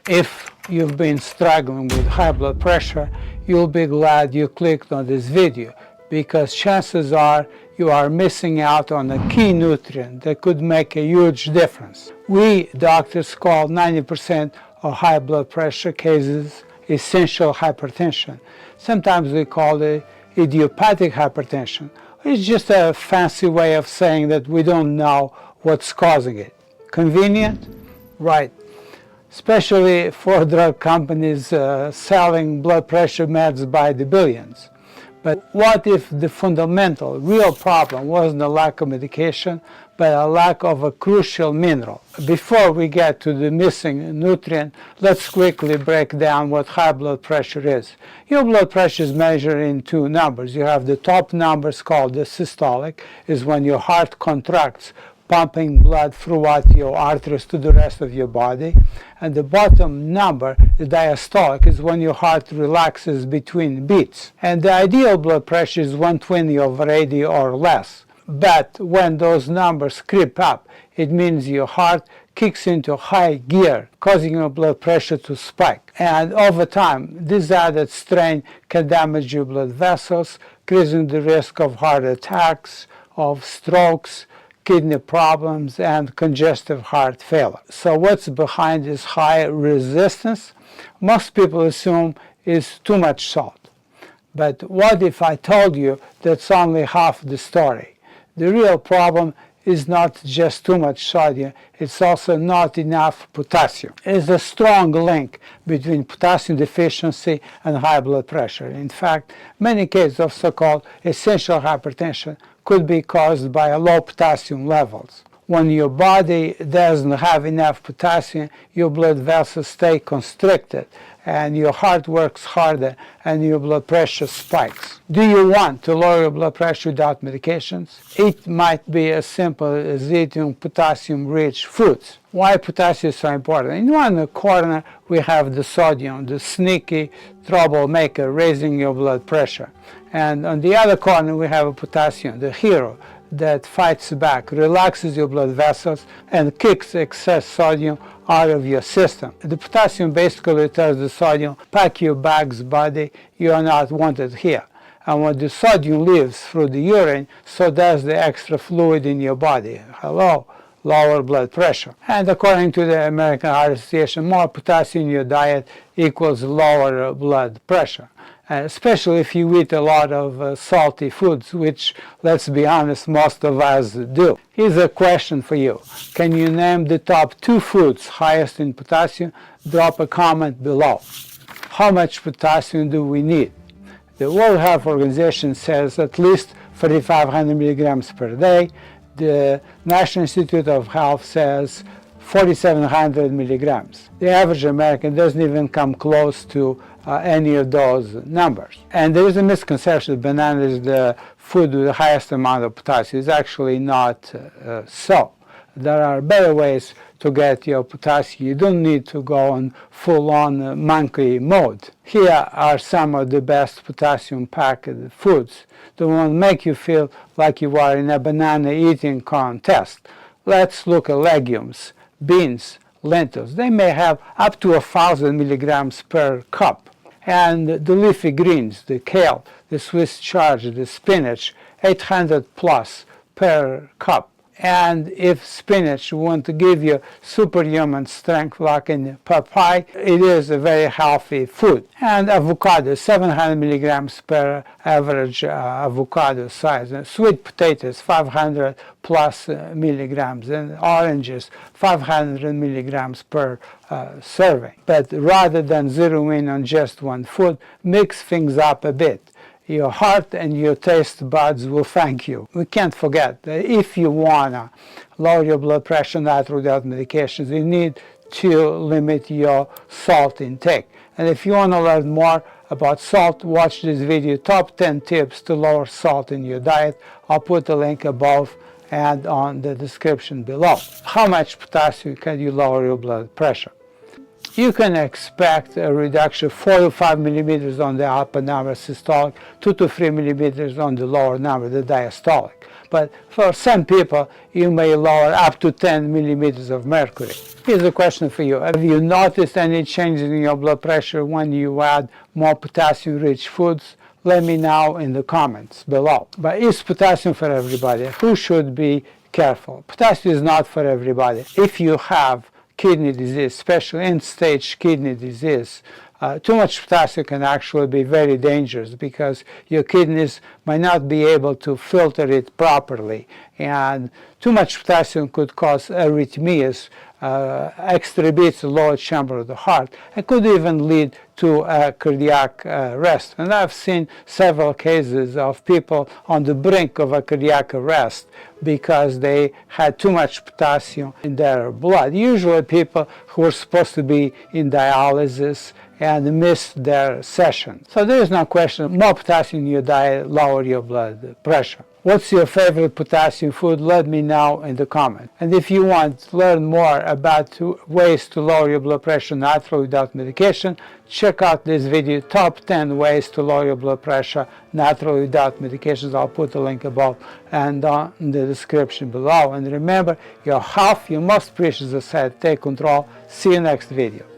If you've been struggling with high blood pressure, you'll be glad you clicked on this video, because chances are you are missing out on a key nutrient that could make a huge difference. We doctors call 90% of high blood pressure cases essential hypertension. Sometimes we call it idiopathic hypertension. It's just a fancy way of saying that we don't know what's causing it. Convenient? Right. Especially for drug companies selling blood pressure meds by the billions. But what if the fundamental, real problem wasn't a lack of medication, but a lack of a crucial mineral? Before we get to the missing nutrient, let's quickly break down what high blood pressure is. Your blood pressure is measured in two numbers. You have the top numbers called the systolic, is when your heart contracts, pumping blood throughout your arteries to the rest of your body. And the bottom number, the diastolic, is when your heart relaxes between beats. And the ideal blood pressure is 120/80 or less. But when those numbers creep up, it means your heart kicks into high gear, causing your blood pressure to spike. And over time, this added strain can damage your blood vessels, increasing the risk of heart attacks, of strokes, kidney problems, and congestive heart failure. So what's behind this high resistance? Most people assume it's too much salt. But what if I told you that's only half the story? The real problem is not just too much sodium, it's also not enough potassium. There's a strong link between potassium deficiency and high blood pressure. In fact, many cases of so-called essential hypertension could be caused by low potassium levels. When your body doesn't have enough potassium, your blood vessels stay constricted and your heart works harder and your blood pressure spikes. Do you want to lower your blood pressure without medications? It might be as simple as eating potassium-rich foods. Why potassium is so important? In one corner we have the sodium, the sneaky troublemaker raising your blood pressure. And on the other corner we have a potassium, the hero, that fights back, relaxes your blood vessels, and kicks excess sodium out of your system. The potassium basically tells the sodium, pack your bags, buddy, you are not wanted here. And when the sodium leaves through the urine, so does the extra fluid in your body. Hello, lower blood pressure. And according to the American Heart Association, more potassium in your diet equals lower blood pressure. Especially if you eat a lot of salty foods, which, let's be honest, most of us do. Here's a question for you. Can you name the top 2 foods highest in potassium? Drop a comment below. How much potassium do we need? The World Health Organization says at least 3,500 milligrams per day. The National Institute of Health says 4,700 milligrams. The average American doesn't even come close to any of those numbers. And there is a misconception that banana is the food with the highest amount of potassium. It's actually not so. There are better ways to get your potassium. You don't need to go on full-on monkey mode. Here are some of the best potassium-packed foods that will make you feel like you are in a banana eating contest. Let's look at legumes, beans, lentils. They may have up to 1,000 milligrams per cup. And the leafy greens, the kale, the Swiss chard, the spinach, 800 plus per cup. And if spinach want to give you superhuman strength like in papaya, it is a very healthy food. And avocado, 700 milligrams per average avocado size. And sweet potatoes, 500 plus milligrams. And oranges, 500 milligrams per serving. But rather than zero in on just one food, mix things up a bit. Your heart and your taste buds will thank you. We can't forget that if you want to lower your blood pressure not without medications, you need to limit your salt intake. And if you want to learn more about salt, watch this video, Top 10 Tips to Lower Salt in Your Diet. I'll put the link above and on the description below. How much potassium can you lower your blood pressure? You can expect a reduction of 4 to 5 millimeters on the upper number systolic, 2 to 3 millimeters on the lower number, the diastolic. but for some people you may lower up to 10 millimeters of mercury. Here's a question for you. Have you noticed any changes in your blood pressure when you add more potassium-rich foods? Let me know in the comments below. But is potassium for everybody? Who should be careful? Potassium is not for everybody. If you have kidney disease, especially end-stage kidney disease, too much potassium can actually be very dangerous because your kidneys might not be able to filter it properly, and too much potassium could cause arrhythmias, extra beats, the lower chamber of the heart, and could even lead to cardiac arrest. And I've seen several cases of people on the brink of a cardiac arrest because they had too much potassium in their blood. Usually people who are supposed to be in dialysis and missed their session. So there is no question, more potassium in your diet lower your blood pressure. What's your favorite potassium food? Let me know in the comments. And if you want to learn more about ways to lower your blood pressure naturally without medication, check out this video, Top 10 Ways to Lower Your Blood Pressure Naturally Without Medications. I'll put the link above and in the description below. And remember, your health, your most precious asset. Take control. See you next video.